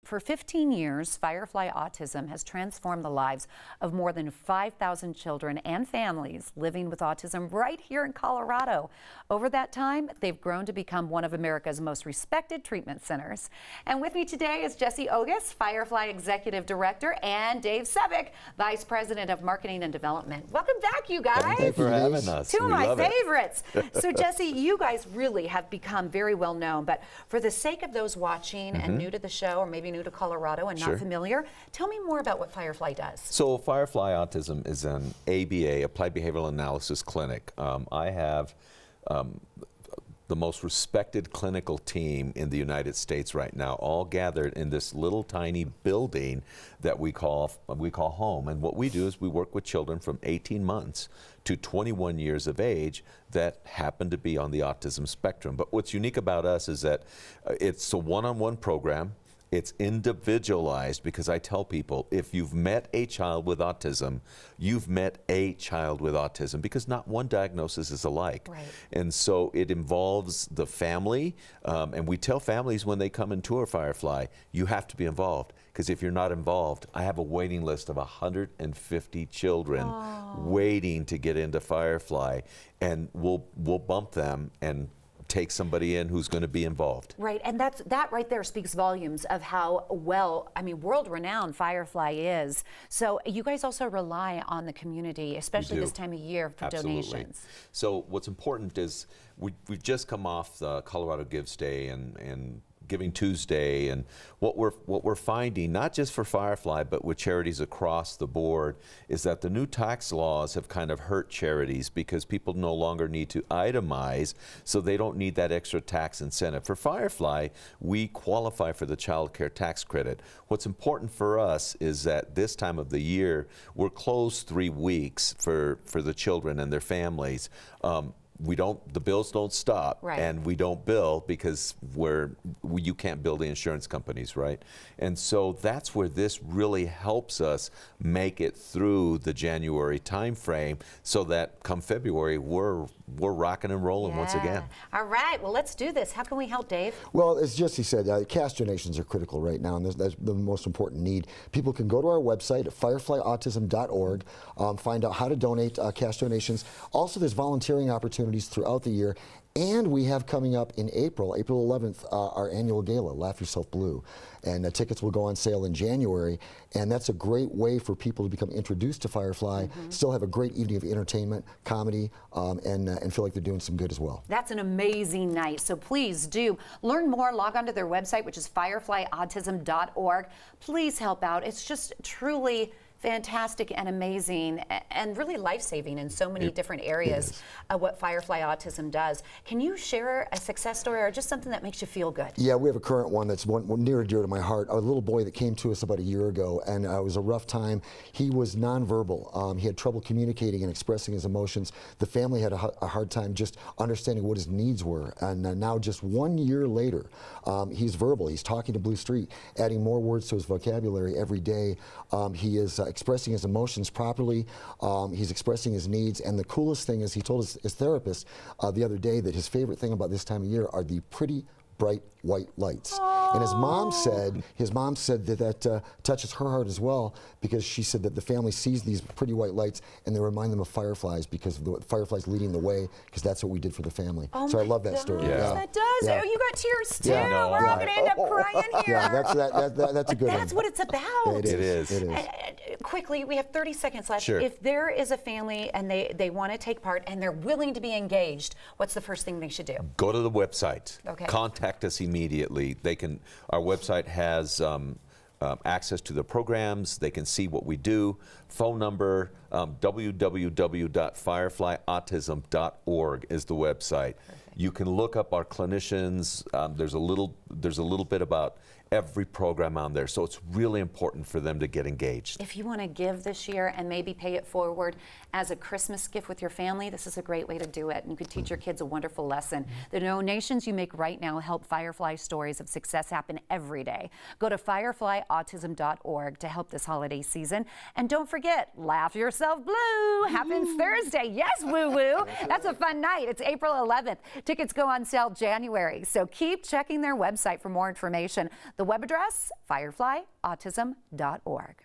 For 15 years, Firefly Autism has transformed the lives of more than 5,000 children and families living with autism right here in Colorado. Over that time, they've grown to become one of America's most respected treatment centers. And with me today is Jesse Ogus, Firefly Executive Director, and Dave Sevick, Vice President of Marketing and Development. Welcome back, you guys. Thank you for having us. Two of my favorites. So, Jesse, you guys really have become very well known, but for the sake of those watching and new to the show, or maybe new to Colorado and not familiar, tell me more about what Firefly does. So Firefly Autism is an ABA, Applied Behavioral Analysis clinic. I have the most respected clinical team in the United States right now, all gathered in this little tiny building that we call home. And what we do is we work with children from 18 months to 21 years of age that happen to be on the autism spectrum. But what's unique about us is that it's a one-on-one program. It's individualized, because I tell people, if you've met a child with autism, you've met a child with autism, because not one diagnosis is alike. Right. And so it involves the family, and we tell families when they come and tour Firefly, you have to be involved, because if you're not involved, I have a waiting list of 150 children waiting to get into Firefly, and we'll bump them and take somebody in who's going to be involved. Right, and that right there speaks volumes of how well, I mean, world-renowned Firefly is. So you guys also rely on the community, especially this time of year, for donations. So what's important is we've just come off the Colorado Gives Day and Giving Tuesday, and what we're finding, not just for Firefly but with charities across the board, is that the new tax laws have kind of hurt charities, because people no longer need to itemize, so they don't need that extra tax incentive. For Firefly, we qualify for the child care tax credit. What's important for us is that this time of the year, we're closed 3 weeks for the children and their families. The bills don't stop, and we don't bill because you can't bill the insurance companies, right? And so that's where this really helps us make it through the January time frame, so that come February we're rocking and rolling once again. All right, well, let's do this. How can we help, Dave? Well, as Jesse said, cash donations are critical right now, and that's the most important need. People can go to our website at fireflyautism.org, find out how to donate cash donations. Also, there's volunteering opportunities throughout the year, and we have coming up in April 11th, our annual gala, Laugh Yourself Blue, and tickets will go on sale in January, and that's a great way for people to become introduced to Firefly, still have a great evening of entertainment, comedy, and feel like they're doing some good as well. That's an amazing night, so please do learn more. Log on to their website, which is fireflyautism.org. Please help out. It's just truly fantastic and amazing and really life-saving in so many different areas of what Firefly Autism does. Can you share a success story or just something that makes you feel good? Yeah, we have a current one that's one near and dear to my heart. A little boy that came to us about a year ago, and it was a rough time. He was nonverbal. He had trouble communicating and expressing his emotions. The family had a hard time just understanding what his needs were. And now, just 1 year later, he's verbal. He's talking to Blue Street, adding more words to his vocabulary every day. He is expressing his emotions properly. He's expressing his needs, and the coolest thing is he told his therapist the other day that his favorite thing about this time of year are the pretty bright white lights. And his mom said that touches her heart as well, because she said that the family sees these pretty white lights and they remind them of fireflies, because the fireflies leading the way, because that's what we did for the family. So I love that story. That does. Oh, you got tears too. We're all going to end up crying here. That's a good one. That's what it's about. It is. Quickly, we have 30 seconds left. Sure. If there is a family and they want to take part and they're willing to be engaged, what's the first thing they should do? Go to the website. Okay. Contact us immediately. Our website has access to the programs. They can see what we do. Phone number, www.fireflyautism.org is the website. You can look up our clinicians. There's a little bit about every program on there, so it's really important for them to get engaged. If you want to give this year and maybe pay it forward as a Christmas gift with your family, this is a great way to do it, and you could teach your kids a wonderful lesson. The donations you make right now help Firefly stories of success happen every day. Go to fireflyautism.org to help this holiday season, and don't forget, Laugh Yourself Blue happens Thursday. Yes, woo-woo. That's a fun night. It's April 11th. Tickets go on sale January, so keep checking their website for more information. The web address, fireflyautism.org.